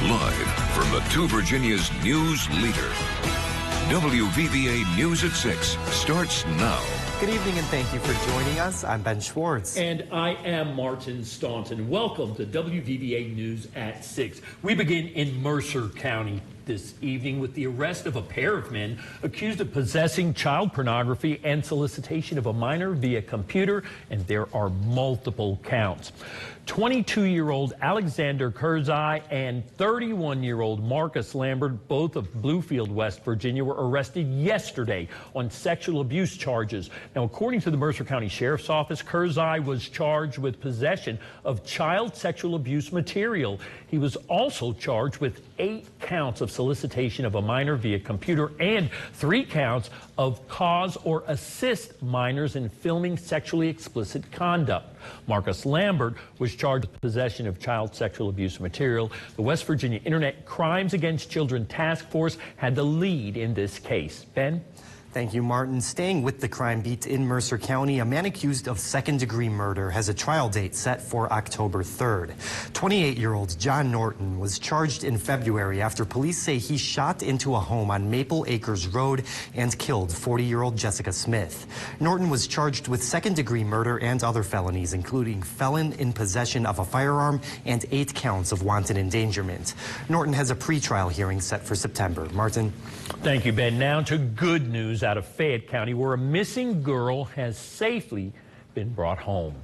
Live from the Two Virginias news leader. WVVA News at 6 starts now. Good evening and thank you for joining us. I'm Ben Schwartz. And I am Martin Staunton. Welcome to WVVA News at 6. We begin in Mercer County this evening with the arrest of a pair of men accused of possessing child pornography and solicitation of a minor via computer, and there are multiple counts. 22-year-old Alexander Kurzai and 31-year-old Marcus Lambert, both of Bluefield, West Virginia, were arrested yesterday on sexual abuse charges. Now, according to the Mercer County Sheriff's Office, Kurzai was charged with possession of child sexual abuse material. He was also charged with 8 counts of solicitation of a minor via computer and 3 counts of cause or assist minors in filming sexually explicit conduct. Marcus Lambert was charged with possession of child sexual abuse material. The West Virginia Internet Crimes Against Children Task Force had the lead in this case. Ben? Thank you, Martin. Staying with the crime beat in Mercer County, a man accused of second-degree murder has a trial date set for October 3rd. 28-year-old John Norton was charged in February after police say he shot into a home on Maple Acres Road and killed 40-year-old Jessica Smith. Norton was charged with second-degree murder and other felonies, including felon in possession of a firearm and 8 counts of wanton endangerment. Norton has a pretrial hearing set for September. Martin? Thank you, Ben. Now to good news out of Fayette County, where a missing girl has safely been brought home.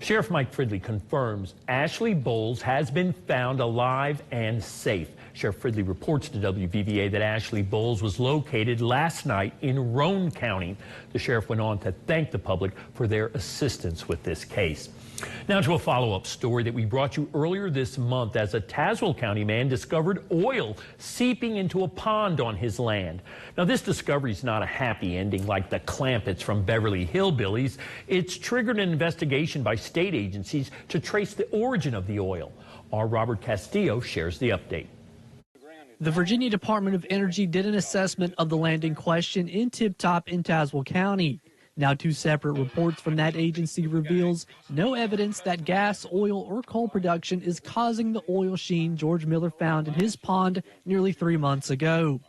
Sheriff Mike Fridley confirms Ashley Bowles has been found alive and safe. Sheriff Fridley reports to WVVA that Ashley Bowles was located last night in Roane County. The sheriff went on to thank the public for their assistance with this case. Now to a follow-up story that we brought you earlier this month as a Tazewell County man discovered oil seeping into a pond on his land. Now this discovery is not a happy ending like the Clampetts from Beverly Hillbillies. It's triggered an investigation by state agencies to trace the origin of the oil. Our Robert Castillo shares the update. The Virginia Department of Energy did an assessment of the land in question in Tip Top in Tazewell County. Now 2 separate reports from that agency reveals no evidence that gas, oil, or coal production is causing the oil sheen George Miller found in his pond nearly 3 months ago.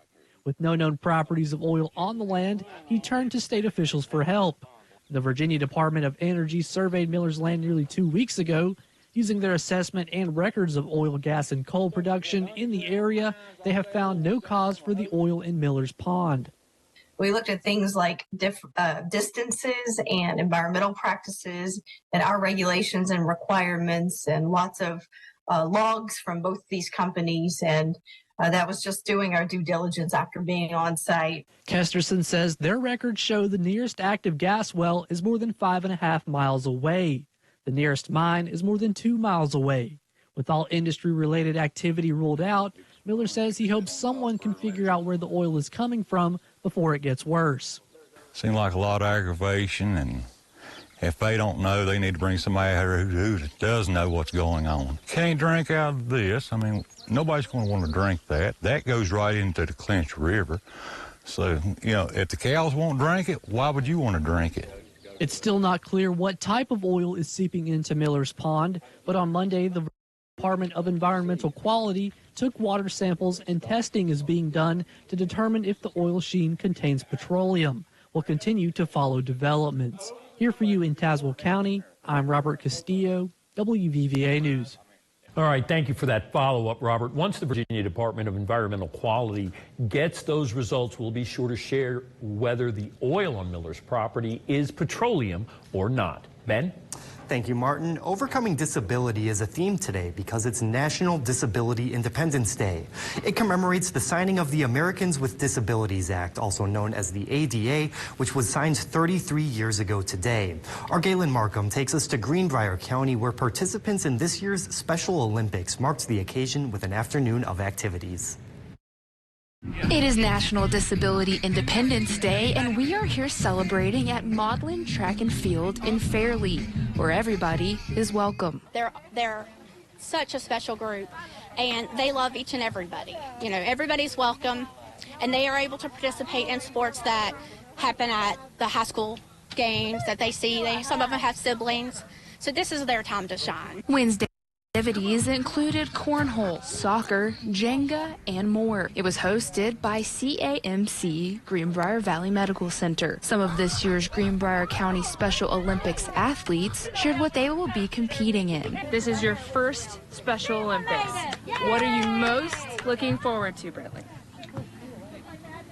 With no known properties of oil on the land, he turned to state officials for help. The Virginia Department of Energy surveyed Miller's land nearly 2 weeks ago. Using their assessment and records of oil, gas, and coal production in the area, they have found no cause for the oil in Miller's pond. We looked at things like distances and environmental practices and our regulations and requirements and lots of logs from both these companies. And that was just doing our due diligence after being on site. Kesterson says their records show the nearest active gas well is more than 5.5 miles away. The nearest mine is more than 2 miles away. With all industry-related activity ruled out, Miller says he hopes someone can figure out where the oil is coming from before it gets worse. Seems like a lot of aggravation, and if they don't know, they need to bring somebody who does know what's going on. Can't drink out of this. I mean, nobody's going to want to drink that. That goes right into the Clinch River. So, you know, if the cows won't drink it, why would you want to drink it? It's still not clear what type of oil is seeping into Miller's pond, but on Monday, the Department of Environmental Quality took water samples and testing is being done to determine if the oil sheen contains petroleum. We'll continue to follow developments. Here for you in Tazewell County, I'm Robert Castillo, WVVA News. All right, thank you for that follow-up, Robert. Once the Virginia Department of Environmental Quality gets those results, we'll be sure to share whether the oil on Miller's property is petroleum or not. Ben? Thank you, Martin. Overcoming disability is a theme today because it's National Disability Independence Day. It commemorates the signing of the Americans with Disabilities Act, also known as the ADA, which was signed 33 years ago today. Our Galen Markham takes us to Greenbrier County, where participants in this year's Special Olympics marked the occasion with an afternoon of activities. It is National Disability Independence Day, and we are here celebrating at Maudlin Track and Field in Fairleigh, where everybody is welcome. They're such a special group, and they love each and everybody. You know, everybody's welcome, and they are able to participate in sports that happen at the high school games that they see. Some of them have siblings, so this is their time to shine. Wednesday, Activities included cornhole, soccer, Jenga, and more. It was hosted by CAMC Greenbrier Valley Medical Center. Some of this year's Greenbrier County Special Olympics athletes shared what they will be competing in. This is your first Special Olympics. What are you most looking forward to, Bradley?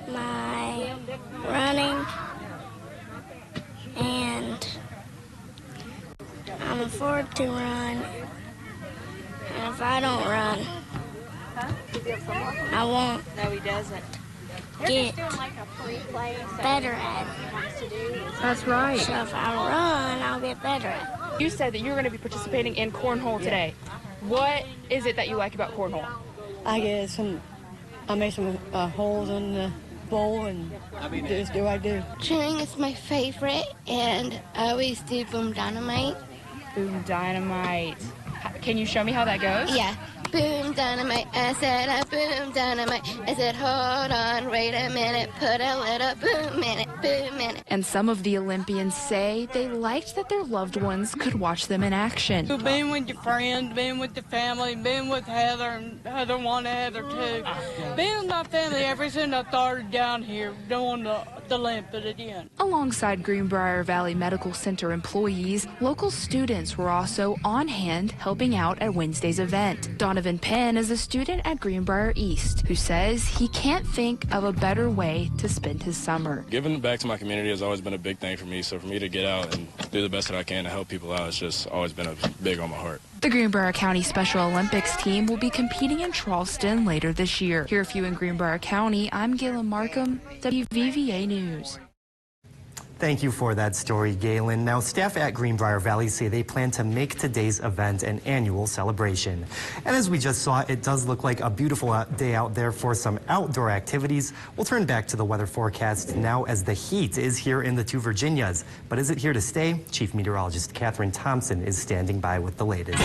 My running, and I'm forward to run. And if I don't run, I won't. No, he doesn't. Get better at it. That's right. So if I run, I'll get better at it. You said that you were going to be participating in cornhole today. What is it that you like about cornhole? I made some holes in the bowl and just do what I do. Cheering is my favorite, and I always do boom dynamite. Boom dynamite. Can you show me how that goes? Yeah. Boom dynamite, I said boom dynamite. I said hold on, wait a minute, put a little boom in it, boom in it. And some of the Olympians say they liked that their loved ones could watch them in action. Being with your friends, being with the family, being with Heather, and Heather wanted Heather too. Being with my family ever since I started down here doing the Olympics again. Alongside Greenbrier Valley Medical Center employees, local students were also on hand helping out at Wednesday's event. Donovan Penn is a student at Greenbrier East who says he can't think of a better way to spend his summer. Giving back to my community has always been a big thing for me, so for me to get out and do the best that I can to help people out, it's just always been big on my heart. The Greenbrier County Special Olympics team will be competing in Charleston later this year. Here for you in Greenbrier County, I'm Galen Markham, WVVA News. Thank you for that story, Galen. Now, staff at Greenbrier Valley say they plan to make today's event an annual celebration. And as we just saw, it does look like a beautiful day out there for some outdoor activities. We'll turn back to the weather forecast now as the heat is here in the two Virginias. But is it here to stay? Chief Meteorologist Catherine Thompson is standing by with the latest.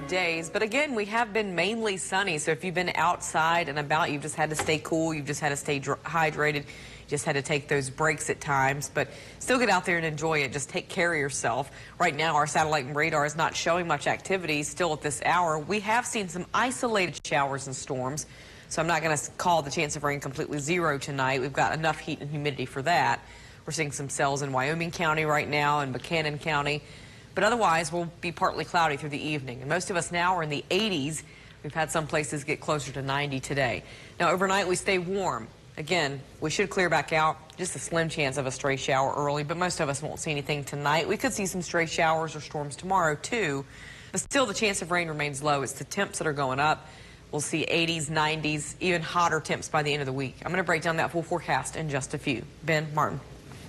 Days. But again, we have been mainly sunny, so if you've been outside and about, you've just had to stay cool, you've just had to stay hydrated, you just had to take those breaks at times, but still get out there and enjoy it. Just take care of yourself. Right now, our satellite and radar is not showing much activity still at this hour. We have seen some isolated showers and storms, so I'm not going to call the chance of rain completely zero tonight. We've got enough heat and humidity for that. We're seeing some cells in Wyoming County right now and Buchanan County. But otherwise, we'll be partly cloudy through the evening. And most of us now are in the 80s. We've had some places get closer to 90 today. Now, overnight, we stay warm. Again, we should clear back out. Just a slim chance of a stray shower early, but most of us won't see anything tonight. We could see some stray showers or storms tomorrow, too. But still, the chance of rain remains low. It's the temps that are going up. We'll see 80s, 90s, even hotter temps by the end of the week. I'm going to break down that full forecast in just a few. Ben, Martin.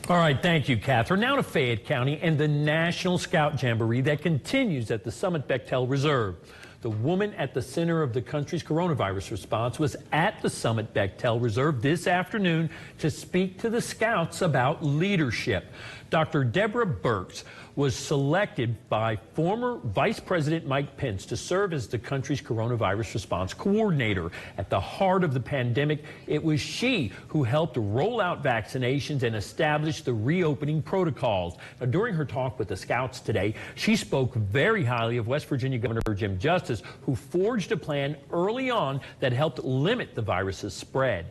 All right, thank you, Catherine. Now to Fayette County and the National Scout Jamboree that continues at the Summit Bechtel Reserve. The woman at the center of the country's coronavirus response was at the Summit Bechtel Reserve this afternoon to speak to the Scouts about leadership. Dr. Deborah Burks was selected by former Vice President Mike Pence to serve as the country's coronavirus response coordinator. At the heart of the pandemic, it was she who helped roll out vaccinations and establish the reopening protocols. Now, during her talk with the Scouts today, she spoke very highly of West Virginia Governor Jim Justice, who forged a plan early on that helped limit the virus's spread.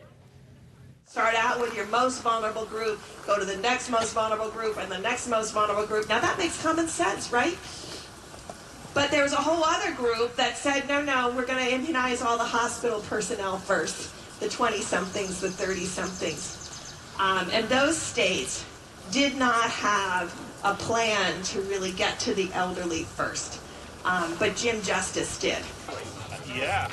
Start out with your most vulnerable group, go to the next most vulnerable group, and the next most vulnerable group. Now that makes common sense, right? But there was a whole other group that said, no, we're going to immunize all the hospital personnel first, the 20-somethings, the 30-somethings. And those states did not have a plan to really get to the elderly first. But Jim Justice did. Yeah.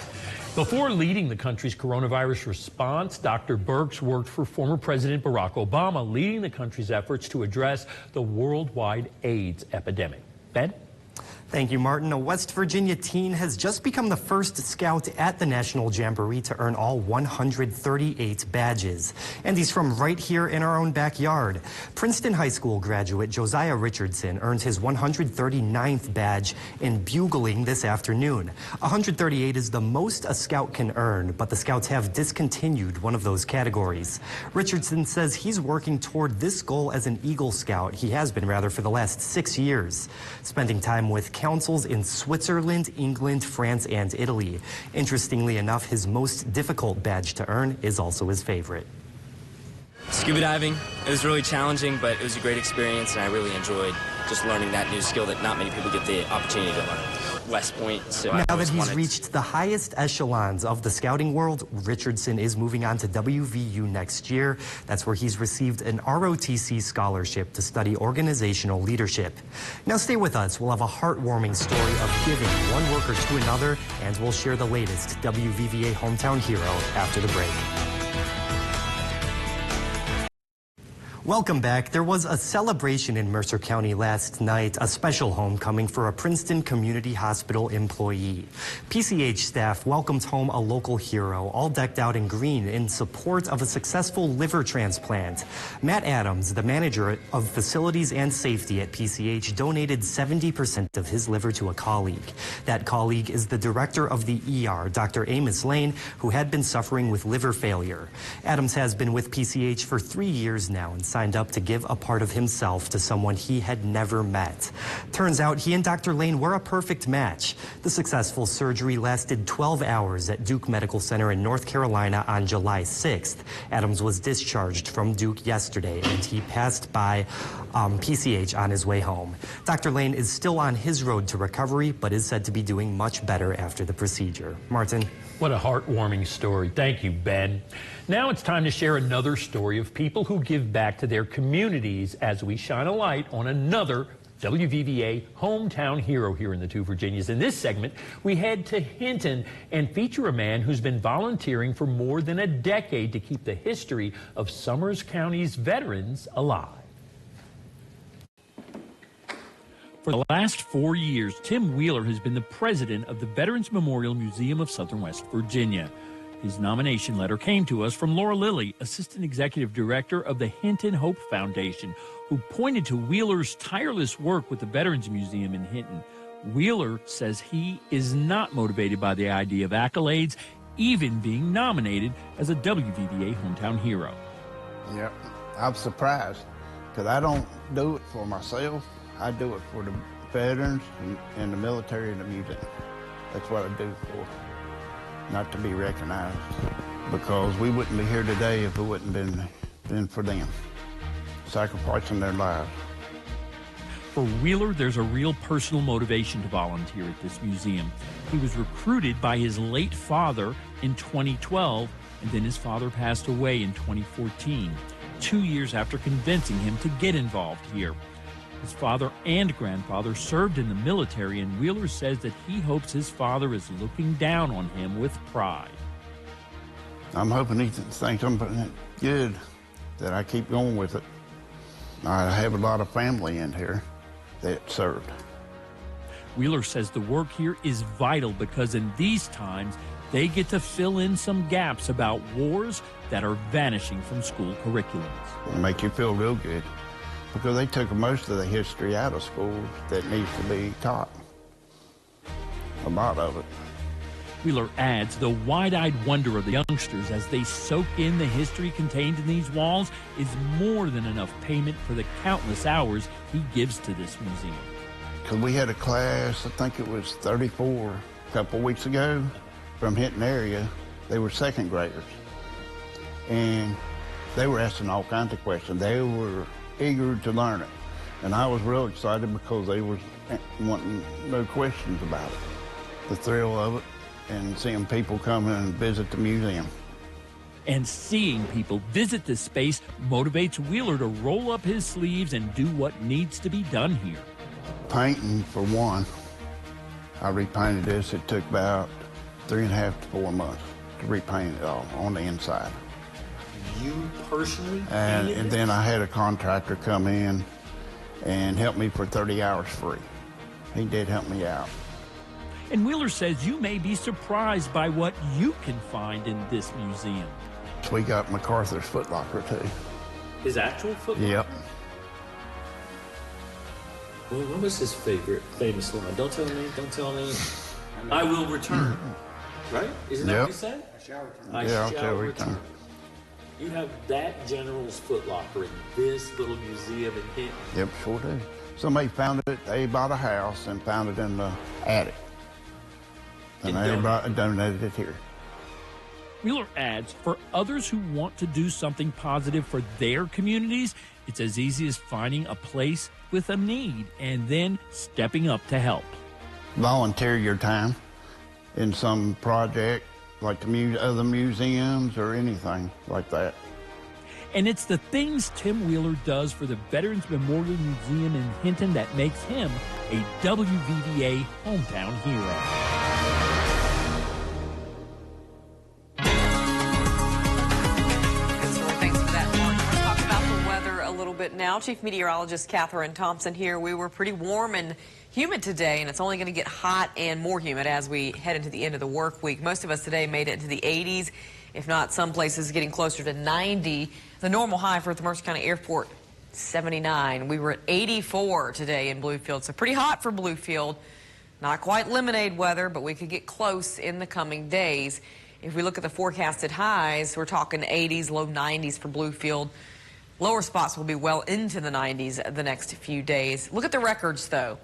Before leading the country's coronavirus response, Dr. Burks worked for former President Barack Obama, leading the country's efforts to address the worldwide AIDS epidemic. Ben? Thank you, Martin. A West Virginia teen has just become the first scout at the National Jamboree to earn all 138 badges. And he's from right here in our own backyard. Princeton High School graduate Josiah Richardson earned his 139th badge in bugling this afternoon. 138 is the most a scout can earn, but the Scouts have discontinued one of those categories. Richardson says he's working toward this goal as an Eagle Scout. He has been, rather, for the last 6 years, spending time with councils in Switzerland, England, France, and Italy. Interestingly enough, his most difficult badge to earn is also his favorite. Scuba diving, it was really challenging, but it was a great experience, and I really enjoyed just learning that new skill that not many people get the opportunity to learn. West Point, so now that he's reached the highest echelons of the scouting world, Richardson is moving on to WVU next year. That's where he's received an ROTC scholarship to study organizational leadership. Now stay with us. We'll have a heartwarming story of giving one worker to another, and we'll share the latest WVVA Hometown Hero after the break. Welcome back. There was a celebration in Mercer County last night, a special homecoming for a Princeton Community Hospital employee. PCH staff welcomed home a local hero, all decked out in green in support of a successful liver transplant. Matt Adams, the manager of facilities and safety at PCH, donated 70% of his liver to a colleague. That colleague is the director of the ER, Dr. Amos Lane, who had been suffering with liver failure. Adams has been with PCH for 3 years now and signed up to give a part of himself to someone he had never met. Turns out he and Dr. Lane were a perfect match. The successful surgery lasted 12 hours at Duke Medical Center in North Carolina on July 6th. Adams was discharged from Duke yesterday, and he passed by PCH on his way home. Dr. Lane is still on his road to recovery, but is said to be doing much better after the procedure. Martin. What a heartwarming story. Thank you, Ben. Now it's time to share another story of people who give back to their communities as we shine a light on another WVVA hometown hero here in the Two Virginias. In this segment, we head to Hinton and feature a man who's been volunteering for more than a decade to keep the history of Summers County's veterans alive. For the last 4 years, Tim Wheeler has been the president of the Veterans Memorial Museum of Southern West Virginia. His nomination letter came to us from Laura Lilly, Assistant Executive Director of the Hinton Hope Foundation, who pointed to Wheeler's tireless work with the Veterans Museum in Hinton. Wheeler says he is not motivated by the idea of accolades, even being nominated as a WVVA hometown hero. Yeah, I'm surprised because I don't do it for myself. I do it for the veterans and the military and the museum. That's what I do it for, not to be recognized, because we wouldn't be here today if it wouldn't been for them, sacrificing their lives. For Wheeler, there's a real personal motivation to volunteer at this museum. He was recruited by his late father in 2012, and then his father passed away in 2014, 2 years after convincing him to get involved here. His father and grandfather served in the military, and Wheeler says that he hopes his father is looking down on him with pride. I'm hoping he thinks I'm good, that I keep going with it. I have a lot of family in here that served. Wheeler says the work here is vital because in these times, they get to fill in some gaps about wars that are vanishing from school curriculums. It'll make you feel real good, because they took most of the history out of schools that needs to be taught. A lot of it. Wheeler adds the wide-eyed wonder of the youngsters as they soak in the history contained in these walls is more than enough payment for the countless hours he gives to this museum. Because we had a class, I think it was 34 a couple weeks ago from Hinton area. They were second graders. And they were asking all kinds of questions. They were eager to learn it. And I was real excited because they were wanting no questions about it. The thrill of it and seeing people come and visit the museum. And seeing people visit this space motivates Wheeler to roll up his sleeves and do what needs to be done here. Painting, for one. I repainted this. It took about 3.5 to 4 months to repaint it all on the inside. You personally? And then I had a contractor come in and help me for 30 hours free. he did help me out. And Wheeler says you may be surprised by what you can find in this museum. We got MacArthur's footlocker, too. His actual footlocker? Yep. Well, what was his famous line? Don't tell me, don't tell me. I will return. Right? Isn't that what he said? I shall return. You have that general's footlocker in this little museum in Hinton. Yep, sure do. Somebody found it. They bought a house and found it in the attic. And they donated it here. Wheeler adds, for others who want to do something positive for their communities, it's as easy as finding a place with a need and then stepping up to help. Volunteer your time in some project, like the other museums or anything like that. And it's the things Tim Wheeler does for the Veterans Memorial Museum in Hinton that makes him a WVVA hometown hero. Now, Chief Meteorologist Catherine Thompson here. We were pretty warm and humid today, and it's only going to get hot and more humid as we head into the end of the work week. Most of us today made it into the 80s, if not some places getting closer to 90. The normal high for the Mercer County Airport, 79. We were at 84 today in Bluefield, so pretty hot for Bluefield. Not quite lemonade weather, but we could get close in the coming days. If we look at the forecasted highs, we're talking 80s, low 90s for Bluefield. Lower spots will be well into the 90s the next few days. Look at the records, though.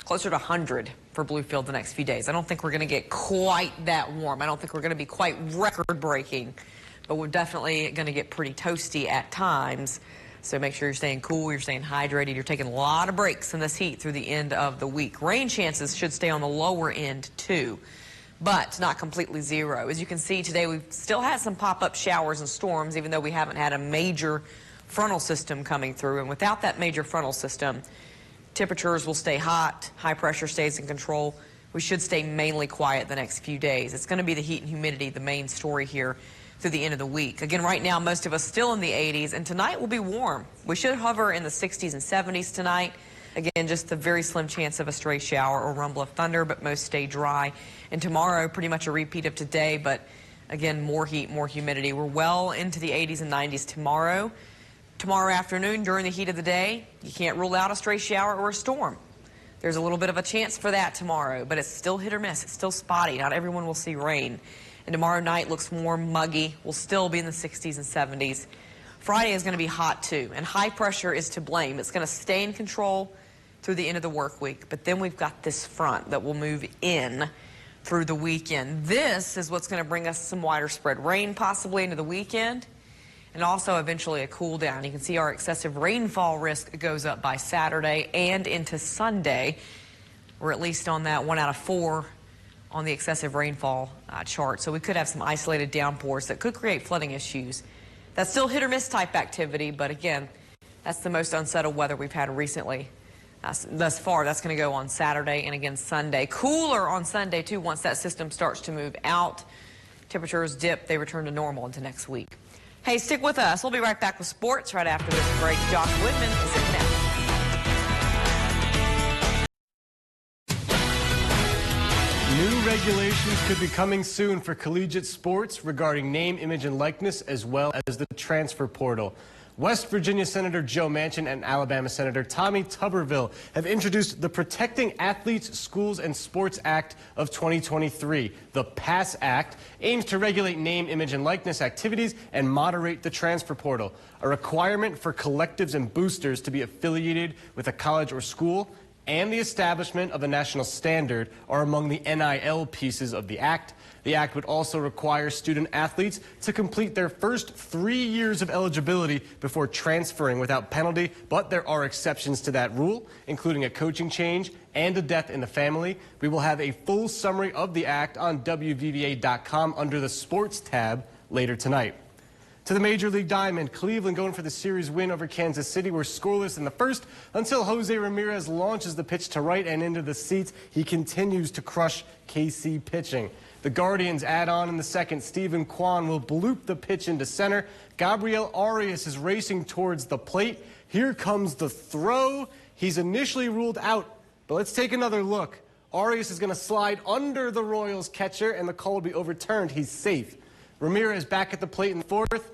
Closer to 100 for Bluefield the next few days. I don't think we're going to get quite that warm. I don't think we're going to be quite record-breaking, but we're definitely going to get pretty toasty at times. So make sure you're staying cool, you're staying hydrated, you're taking a lot of breaks in this heat through the end of the week. Rain chances should stay on the lower end, too, but not completely zero. As you can see today, we've still had some pop-up showers and storms, even though we haven't had a major frontal system coming through. And without that major frontal system, temperatures will stay hot, high pressure stays in control. We should stay mainly quiet the next few days. It's going to be the heat and humidity, the main story here through the end of the week. Again, right now, most of us still in the 80s, and tonight will be warm. We should hover in the 60s and 70s tonight. Again, just a very slim chance of a stray shower or rumble of thunder, but most stay dry. And tomorrow, pretty much a repeat of today, but again, more heat, more humidity. We're well into the 80s and 90s tomorrow. Tomorrow afternoon, during the heat of the day, you can't rule out a stray shower or a storm. There's a little bit of a chance for that tomorrow, but it's still hit or miss. It's still spotty. Not everyone will see rain. And tomorrow night looks more muggy. We'll still be in the 60s and 70s. Friday is going to be hot, too, and high pressure is to blame. It's going to stay in control through the end of the work week, but then we've got this front that will move in through the weekend. This is what's going to bring us some wider spread rain possibly into the weekend, and also eventually a cool down. You can see our excessive rainfall risk goes up by Saturday and into Sunday. We're at least on that 1 out of 4 on the excessive rainfall chart, so we could have some isolated downpours that could create flooding issues. That's still hit or miss type activity, but again, that's the most unsettled weather we've had recently. Thus far, that's going to go on Saturday and again Sunday. Cooler on Sunday, too, once that system starts to move out. Temperatures dip. They return to normal into next week. Hey, stick with us. We'll be right back with sports right after this break. Josh Whitman is in next. New regulations could be coming soon for collegiate sports regarding name, image, and likeness, as well as the transfer portal. West Virginia Senator Joe Manchin and Alabama Senator Tommy Tuberville have introduced the Protecting Athletes, Schools, and Sports Act of 2023. The PASS Act aims to regulate name, image, and likeness activities and moderate the transfer portal. A requirement for collectives and boosters to be affiliated with a college or school and the establishment of a national standard are among the NIL pieces of the act. The act would also require student athletes to complete their first 3 years of eligibility before transferring without penalty, but there are exceptions to that rule, including a coaching change and a death in the family. We will have a full summary of the act on WVVA.com under the Sports tab later tonight. To the Major League Diamond, Cleveland going for the series win over Kansas City. We're scoreless in the first until Jose Ramirez launches the pitch to right and into the seats. He continues to crush KC pitching. The Guardians add on in the second. Stephen Kwan will bloop the pitch into center. Gabriel Arias is racing towards the plate. Here comes the throw. He's initially ruled out, But let's take another look. Arias is going to slide under the Royals catcher, and the call will be overturned. He's safe. Ramirez back at the plate in the fourth.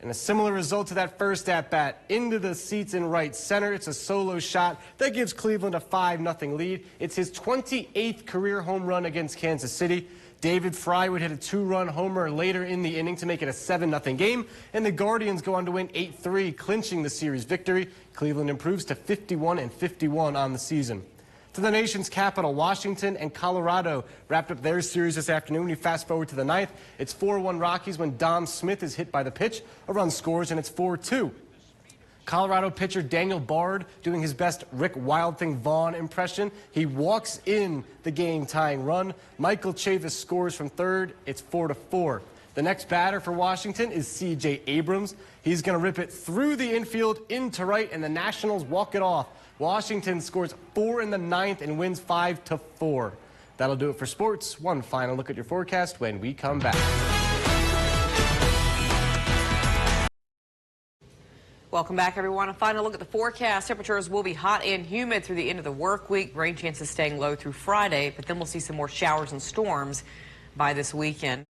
And a similar result to that first at-bat. Into the seats in right center. It's a solo shot that gives Cleveland a 5-0 lead. It's his 28th career home run against Kansas City. David Fry would hit a 2-run homer later in the inning to make it a 7-0 game. And the Guardians go on to win 8-3, clinching the series victory. Cleveland improves to 51-51 on the season. To the nation's capital, Washington and Colorado wrapped up their series this afternoon. We fast forward to the ninth. It's 4-1 Rockies when Dom Smith is hit by the pitch. A run scores, and it's 4-2. Colorado pitcher Daniel Bard doing his best Rick Wild Thing Vaughn impression. He walks in the game-tying run. Michael Chavis scores from third. It's 4-4. The next batter for Washington is C.J. Abrams. He's going to rip it through the infield into right, and the Nationals walk it off. Washington scores 4 in the ninth and wins 5-4. That'll do it for sports. One final look at your forecast when we come back. Welcome back, everyone. A final look at the forecast. Temperatures will be hot and humid through the end of the work week. Rain chances staying low through Friday, but then we'll see some more showers and storms by this weekend.